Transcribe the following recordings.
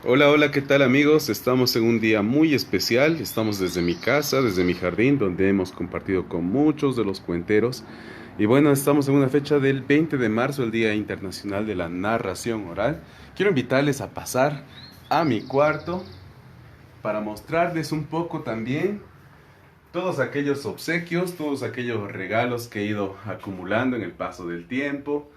Hola, hola, ¿qué tal amigos? Estamos en un día muy especial, estamos desde mi casa, desde mi jardín, donde hemos compartido con muchos de los cuenteros. Y bueno, estamos en una fecha del 20 de marzo, el Día Internacional de la Narración Oral. Quiero invitarles a pasar a mi cuarto para mostrarles un poco también todos aquellos obsequios, todos aquellos regalos que he ido acumulando en el paso del tiempo.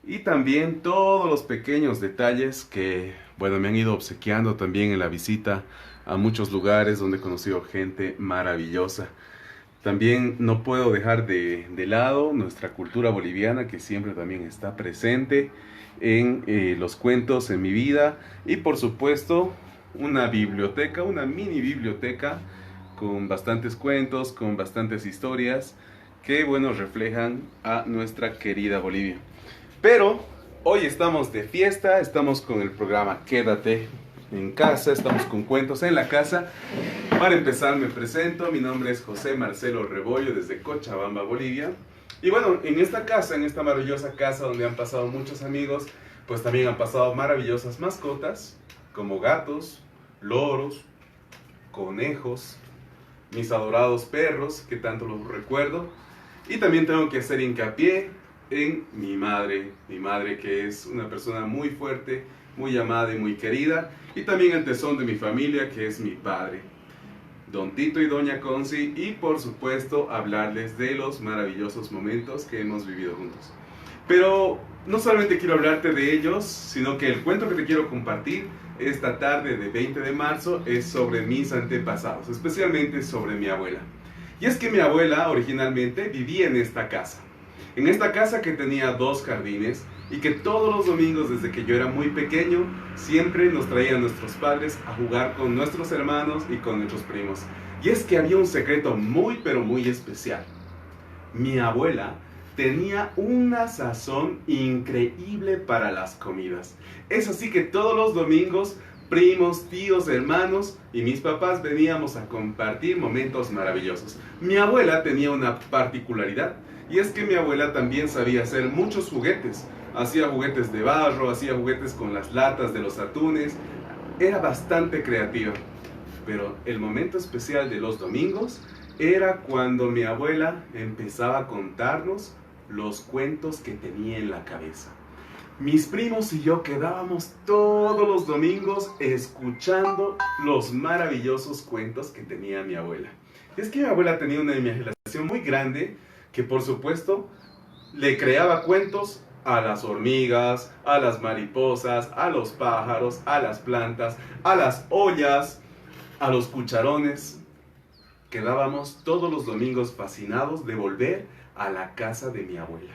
Y también todos los pequeños detalles que, bueno, me han ido obsequiando también en la visita a muchos lugares donde he conocido gente maravillosa. También no puedo dejar de lado nuestra cultura boliviana que siempre también está presente en los cuentos en mi vida y por supuesto una biblioteca, una mini biblioteca con bastantes cuentos, con bastantes historias que, bueno, reflejan a nuestra querida Bolivia. Pero hoy estamos de fiesta, estamos con el programa Quédate en casa, estamos con cuentos en la casa. Para empezar me presento, mi nombre es José Marcelo Rebollo desde Cochabamba, Bolivia. Y bueno, en esta casa, en esta maravillosa casa donde han pasado muchos amigos, pues también han pasado maravillosas mascotas, como gatos, loros, conejos, mis adorados perros, que tanto los recuerdo. Y también tengo que hacer hincapié en mi madre que es una persona muy fuerte, muy amada y muy querida, y también el tesón de mi familia que es mi padre, Don Tito y Doña Conci, y por supuesto hablarles de los maravillosos momentos que hemos vivido juntos. Pero no solamente quiero hablarte de ellos, sino que el cuento que te quiero compartir esta tarde de 20 de marzo es sobre mis antepasados, especialmente sobre mi abuela. Y es que mi abuela originalmente vivía en esta casa que tenía dos jardines y que todos los domingos desde que yo era muy pequeño siempre nos traían nuestros padres a jugar con nuestros hermanos y con nuestros primos. Y es que había un secreto muy pero muy especial. Mi abuela tenía una sazón increíble para las comidas. Es así que todos los domingos primos, tíos, hermanos y mis papás veníamos a compartir momentos maravillosos. Mi abuela tenía una particularidad y es que mi abuela también sabía hacer muchos juguetes. Hacía juguetes de barro, hacía juguetes con las latas de los atunes. Era bastante creativa. Pero el momento especial de los domingos era cuando mi abuela empezaba a contarnos los cuentos que tenía en la cabeza. Mis primos y yo quedábamos todos los domingos escuchando los maravillosos cuentos que tenía mi abuela. Y es que mi abuela tenía una imaginación muy grande que por supuesto le creaba cuentos a las hormigas, a las mariposas, a los pájaros, a las plantas, a las ollas, a los cucharones. Quedábamos todos los domingos fascinados de volver a la casa de mi abuela.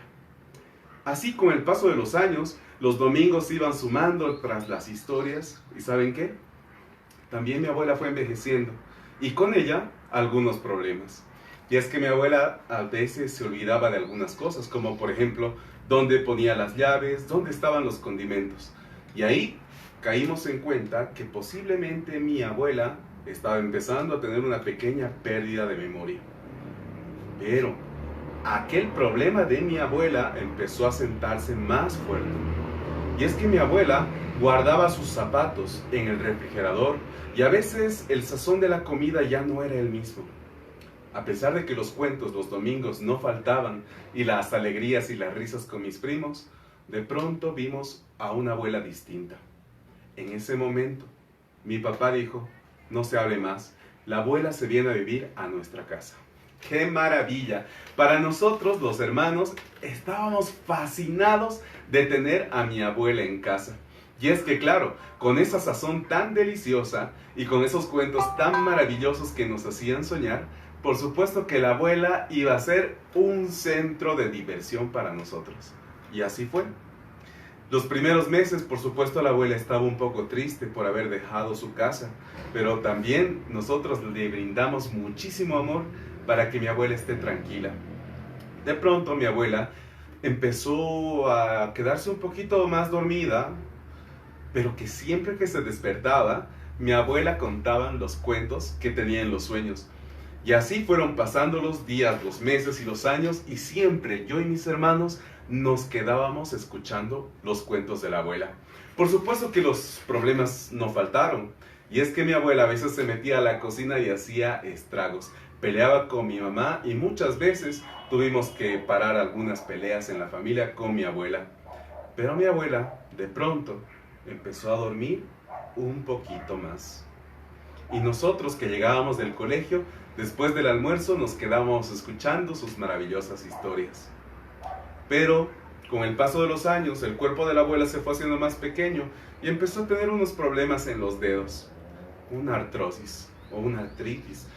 Así con el paso de los años, los domingos iban sumando tras las historias. ¿Y saben qué? También mi abuela fue envejeciendo y con ella algunos problemas. Y es que mi abuela a veces se olvidaba de algunas cosas, como por ejemplo, dónde ponía las llaves, dónde estaban los condimentos. Y ahí caímos en cuenta que posiblemente mi abuela estaba empezando a tener una pequeña pérdida de memoria. Pero aquel problema de mi abuela empezó a sentarse más fuerte. Y es que mi abuela guardaba sus zapatos en el refrigerador y a veces el sazón de la comida ya no era el mismo. A pesar de que los cuentos los domingos no faltaban y las alegrías y las risas con mis primos, de pronto vimos a una abuela distinta. En ese momento, mi papá dijo, no se hable más, la abuela se viene a vivir a nuestra casa. ¡Qué maravilla! Para nosotros, los hermanos, estábamos fascinados de tener a mi abuela en casa. Y es que claro, con esa sazón tan deliciosa y con esos cuentos tan maravillosos que nos hacían soñar, por supuesto que la abuela iba a ser un centro de diversión para nosotros. Y así fue. Los primeros meses, por supuesto, la abuela estaba un poco triste por haber dejado su casa, pero también nosotros le brindamos muchísimo amor para que mi abuela esté tranquila. De pronto mi abuela empezó a quedarse un poquito más dormida, pero que siempre que se despertaba, mi abuela contaba los cuentos que tenía en los sueños. Y así fueron pasando los días, los meses y los años, y siempre yo y mis hermanos nos quedábamos escuchando los cuentos de la abuela. Por supuesto que los problemas no faltaron. Y es que mi abuela a veces se metía a la cocina y hacía estragos. Peleaba con mi mamá y muchas veces tuvimos que parar algunas peleas en la familia con mi abuela. Pero mi abuela, de pronto, empezó a dormir un poquito más. Y nosotros que llegábamos del colegio, después del almuerzo nos quedábamos escuchando sus maravillosas historias. Pero con el paso de los años, el cuerpo de la abuela se fue haciendo más pequeño y empezó a tener unos problemas en los dedos, una artrosis o una artritis.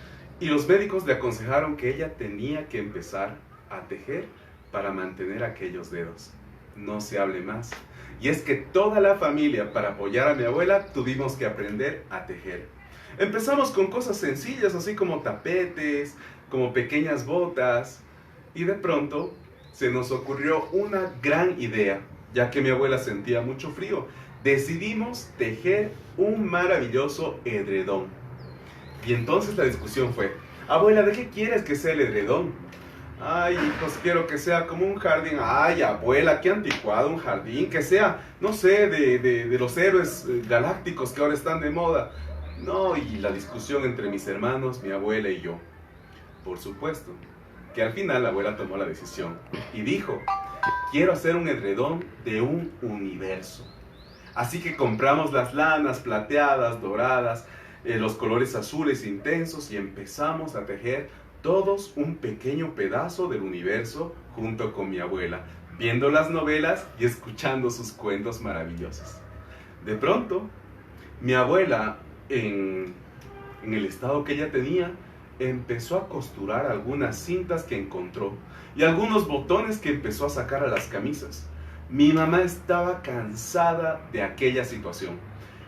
Y los médicos le aconsejaron que ella tenía que empezar a tejer para mantener aquellos dedos. No se hable más. Y es que toda la familia, para apoyar a mi abuela, tuvimos que aprender a tejer. Empezamos con cosas sencillas, así como tapetes, como pequeñas botas, y de pronto se nos ocurrió una gran idea, ya que mi abuela sentía mucho frío. Decidimos tejer un maravilloso edredón. Y entonces la discusión fue: abuela, ¿de qué quieres que sea el edredón? Ay, hijos, quiero que sea como un jardín. Ay, abuela, qué anticuado un jardín. Que sea, no sé, de los héroes galácticos que ahora están de moda. No, y la discusión entre mis hermanos, mi abuela y yo. Por supuesto que al final la abuela tomó la decisión y dijo: quiero hacer un edredón de un universo. Así que compramos las lanas plateadas, doradas, los colores azules intensos y empezamos a tejer todos un pequeño pedazo del universo junto con mi abuela, viendo las novelas y escuchando sus cuentos maravillosos. De pronto, mi abuela, en el estado que ella tenía, empezó a costurar algunas cintas que encontró y algunos botones que empezó a sacar a las camisas. Mi mamá estaba cansada de aquella situación.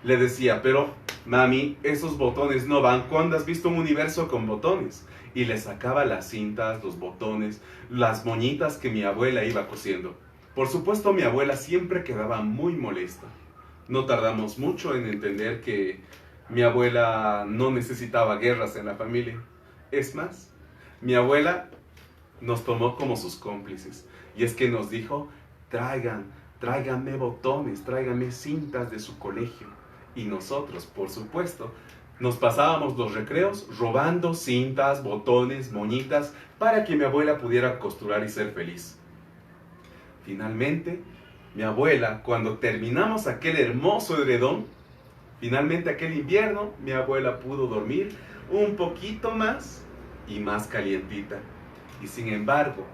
Le decía: pero mami, esos botones no van. ¿Cuándo has visto un universo con botones? Y le sacaba las cintas, los botones, las moñitas que mi abuela iba cosiendo. Por supuesto, mi abuela siempre quedaba muy molesta. No tardamos mucho en entender que mi abuela no necesitaba guerras en la familia. Es más, mi abuela nos tomó como sus cómplices. Y es que nos dijo: tráiganme botones, tráiganme cintas de su colegio. Y nosotros, por supuesto, nos pasábamos los recreos robando cintas, botones, moñitas, para que mi abuela pudiera costurar y ser feliz. Finalmente, mi abuela, cuando terminamos aquel hermoso edredón, finalmente aquel invierno, mi abuela pudo dormir un poquito más y más calientita. Y sin embargo,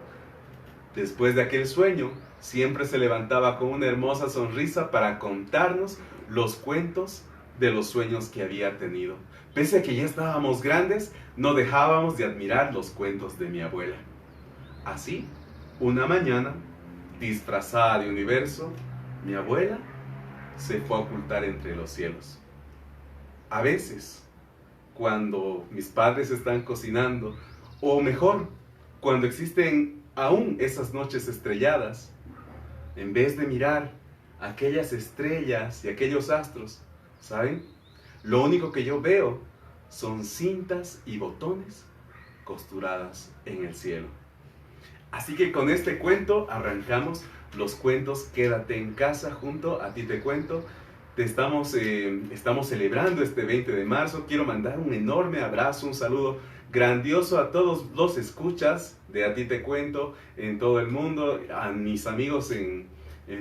después de aquel sueño, siempre se levantaba con una hermosa sonrisa para contarnos los cuentos de los sueños que había tenido. Pese a que ya estábamos grandes, no dejábamos de admirar los cuentos de mi abuela. Así, una mañana, disfrazada de universo, mi abuela se fue a ocultar entre los cielos. A veces, cuando mis padres están cocinando, o mejor, cuando existen aún esas noches estrelladas, en vez de mirar aquellas estrellas y aquellos astros, ¿saben? Lo único que yo veo son cintas y botones costuradas en el cielo. Así que con este cuento arrancamos los cuentos Quédate en Casa junto a Ti Te Cuento. Estamos celebrando este 20 de marzo. Quiero mandar un enorme abrazo, un saludo grandioso a todos los escuchas de A Ti Te Cuento en todo el mundo, a mis amigos en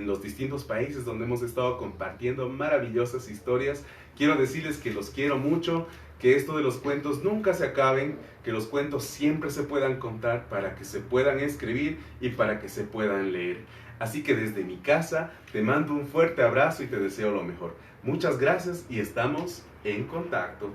los distintos países donde hemos estado compartiendo maravillosas historias. Quiero decirles que los quiero mucho, que esto de los cuentos nunca se acaben, que los cuentos siempre se puedan contar para que se puedan escribir y para que se puedan leer. Así que desde mi casa te mando un fuerte abrazo y te deseo lo mejor. Muchas gracias y estamos en contacto.